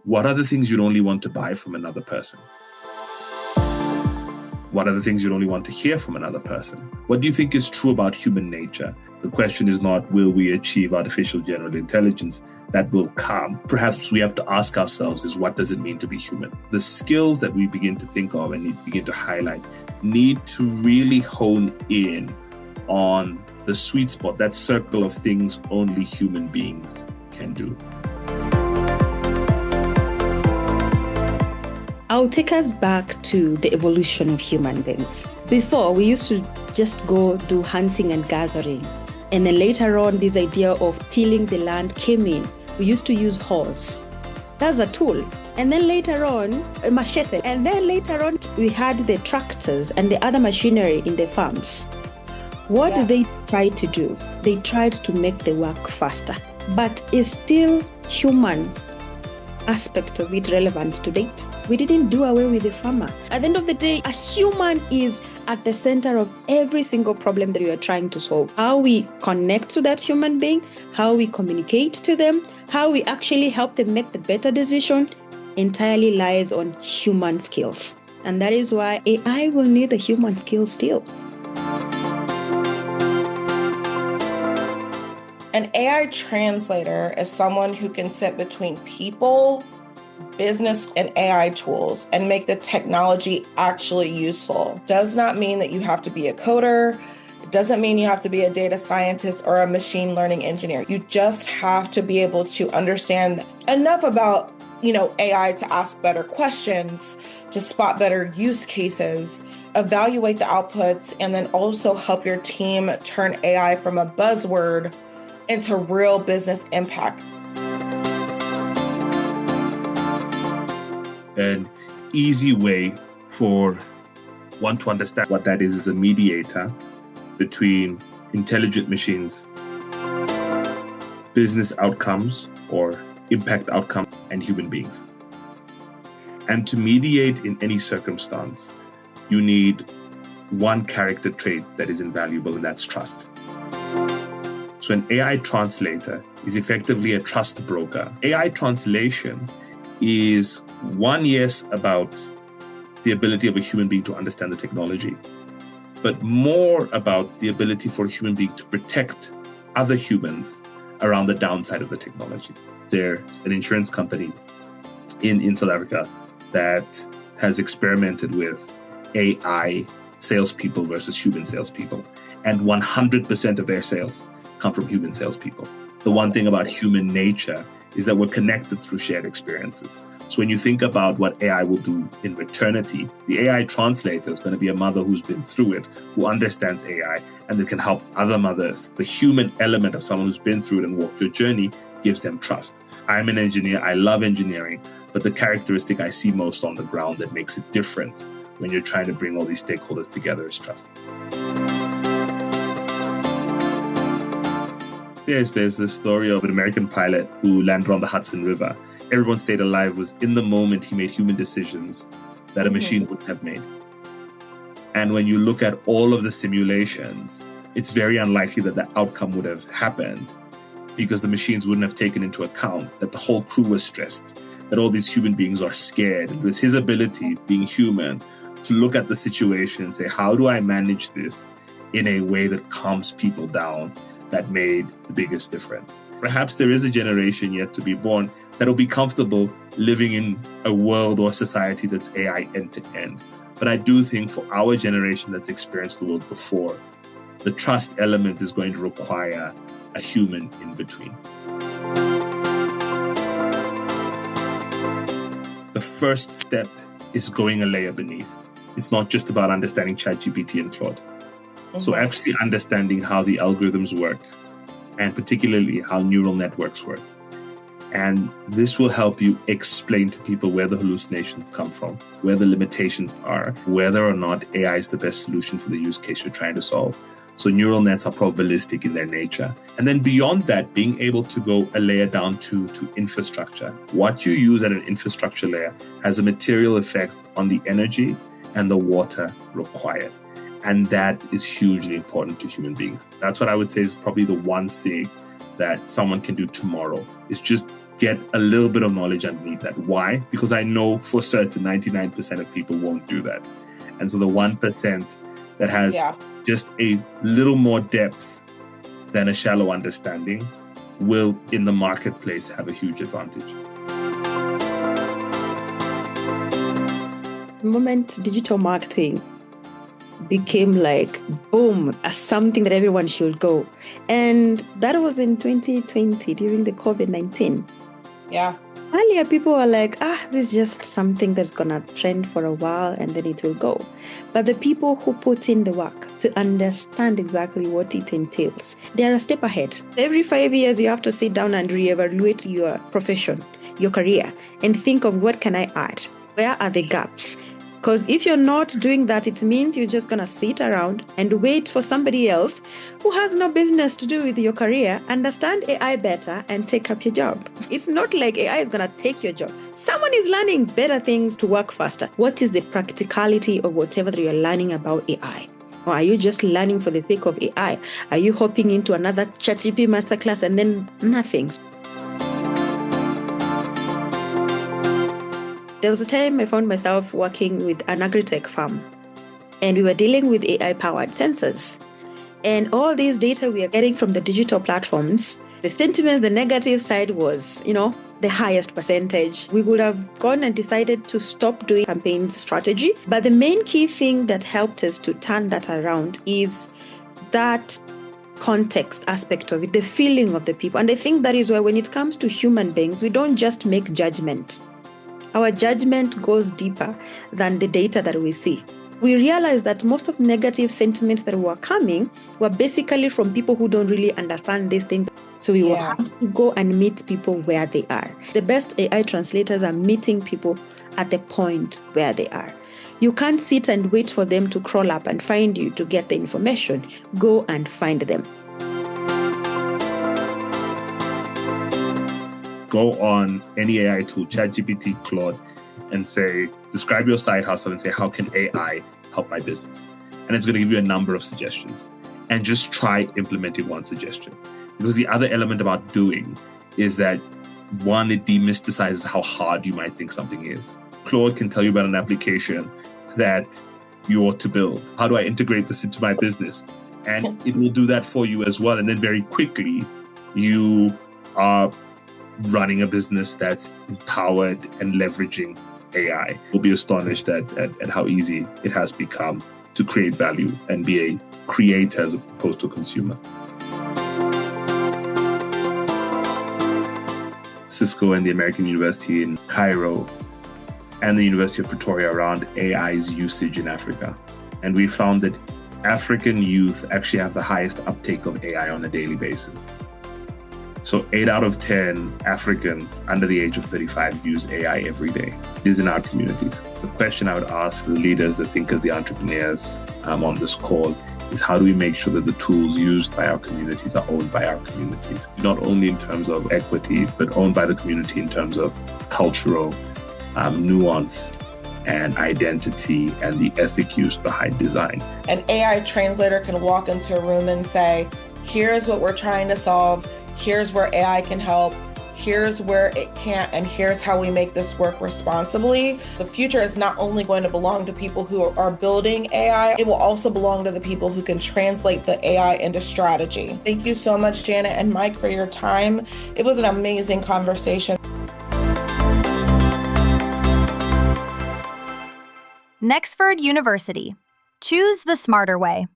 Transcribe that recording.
What are the things you'd only want to buy from another person? What are the things you'd only want to hear from another person? What do you think is true about human nature? The question is not, will we achieve artificial general intelligence? That will come. Perhaps we have to ask ourselves is, what does it mean to be human? The skills that we begin to think of and begin to highlight need to really hone in on the sweet spot, that circle of things only human beings can do. I'll take us back to the evolution of human beings. Before, we used to just go do hunting and gathering. And then later on, this idea of tilling the land came in. We used to use horse. That's a tool. And then later on, a machete. And then later on, we had the tractors and the other machinery in the farms. What did they try to do? They tried to make the work faster. But is still human aspect of it relevant to date? We didn't do away with the farmer. At the end of the day, a human is at the center of every single problem that we are trying to solve. How we connect to that human being, how we communicate to them, how we actually help them make the better decision entirely lies on human skills. And that is why AI will need the human skills still. An AI translator is someone who can sit between people, business, and AI tools and make the technology actually useful. Does not mean that you have to be a coder. It doesn't mean you have to be a data scientist or a machine learning engineer. You just have to be able to understand enough about, AI to ask better questions, to spot better use cases, evaluate the outputs, and then also help your team turn AI from a buzzword into real business impact. An easy way for one to understand what that is a mediator between intelligent machines, business outcomes or impact outcome, and human beings. And to mediate in any circumstance, you need one character trait that is invaluable, and that's trust. So an AI translator is effectively a trust broker. AI translation is one, yes, about the ability of a human being to understand the technology, but more about the ability for a human being to protect other humans around the downside of the technology. There's an insurance company in South Africa that has experimented with AI salespeople versus human salespeople, and 100% of their sales come from human salespeople. The one thing about human nature is that we're connected through shared experiences. So when you think about what AI will do in maternity, the AI translator is going to be a mother who's been through it, who understands AI, and that can help other mothers. The human element of someone who's been through it and walked your journey gives them trust. I'm an engineer, I love engineering, but the characteristic I see most on the ground that makes a difference when you're trying to bring all these stakeholders together is trust. There's this story of an American pilot who landed on the Hudson River. Everyone stayed alive was in the moment he made human decisions that a machine wouldn't have made. And when you look at all of the simulations, it's very unlikely that the outcome would have happened because the machines wouldn't have taken into account that the whole crew was stressed, that all these human beings are scared. It was his ability, being human, to look at the situation and say, how do I manage this in a way that calms people down, that made the biggest difference. Perhaps there is a generation yet to be born that will be comfortable living in a world or society that's AI end-to-end. But I do think for our generation that's experienced the world before, the trust element is going to require a human in between. The first step is going a layer beneath. It's not just about understanding ChatGPT and Claude. So actually understanding how the algorithms work, and particularly how neural networks work. And this will help you explain to people where the hallucinations come from, where the limitations are, whether or not AI is the best solution for the use case you're trying to solve. So neural nets are probabilistic in their nature. And then beyond that, being able to go a layer down to infrastructure. What you use at an infrastructure layer has a material effect on the energy and the water required. And that is hugely important to human beings. That's what I would say is probably the one thing that someone can do tomorrow. It's just get a little bit of knowledge underneath that. Why? Because I know for certain 99% of people won't do that. And so the 1% that has just a little more depth than a shallow understanding will, in the marketplace, have a huge advantage. The moment digital marketing became like, boom, as something that everyone should go. And that was in 2020 during the COVID-19. Yeah. Earlier, people were like, this is just something that's going to trend for a while and then it will go. But the people who put in the work to understand exactly what it entails, they're a step ahead. Every 5 years, you have to sit down and reevaluate your profession, your career, and think of what can I add? Where are the gaps? Because if you're not doing that, it means you're just going to sit around and wait for somebody else who has no business to do with your career, understand AI better, and take up your job. It's not like AI is going to take your job. Someone is learning better things to work faster. What is the practicality of whatever that you're learning about AI? Or are you just learning for the sake of AI? Are you hopping into another ChatGPT masterclass and then nothing? There was a time I found myself working with an agri-tech farm, and we were dealing with AI-powered sensors. And all these data we are getting from the digital platforms, the sentiments, the negative side was, the highest percentage. We would have gone and decided to stop doing campaign strategy. But the main key thing that helped us to turn that around is that context aspect of it, the feeling of the people. And I think that is why when it comes to human beings, we don't just make judgments. Our judgment goes deeper than the data that we see. We realize that most of the negative sentiments that were coming were basically from people who don't really understand these things. So we will have to go and meet people where they are. The best AI translators are meeting people at the point where they are. You can't sit and wait for them to crawl up and find you to get the information. Go and find them. Go on any AI tool, ChatGPT, Claude, and say, describe your side hustle and say, how can AI help my business? And it's going to give you a number of suggestions. And just try implementing one suggestion. Because the other element about doing is that, one, it demystifies how hard you might think something is. Claude can tell you about an application that you ought to build. How do I integrate this into my business? And it will do that for you as well. And then very quickly, you are running a business that's empowered and leveraging AI. You'll be astonished at how easy it has become to create value and be a creator as opposed to a consumer. Cisco and the American University in Cairo and the University of Pretoria around AI's usage in Africa. And we found that African youth actually have the highest uptake of AI on a daily basis. So 8 out of 10 Africans under the age of 35 use AI every day. It is in our communities. The question I would ask the leaders, the thinkers, the entrepreneurs on this call is, how do we make sure that the tools used by our communities are owned by our communities? Not only in terms of equity, but owned by the community in terms of cultural nuance and identity and the ethic used behind design. An AI translator can walk into a room and say, here's what we're trying to solve. Here's where AI can help, here's where it can't, and here's how we make this work responsibly. The future is not only going to belong to people who are building AI, it will also belong to the people who can translate the AI into strategy. Thank you so much, Janet and Mike, for your time. It was an amazing conversation. Nexford University. Choose the smarter way.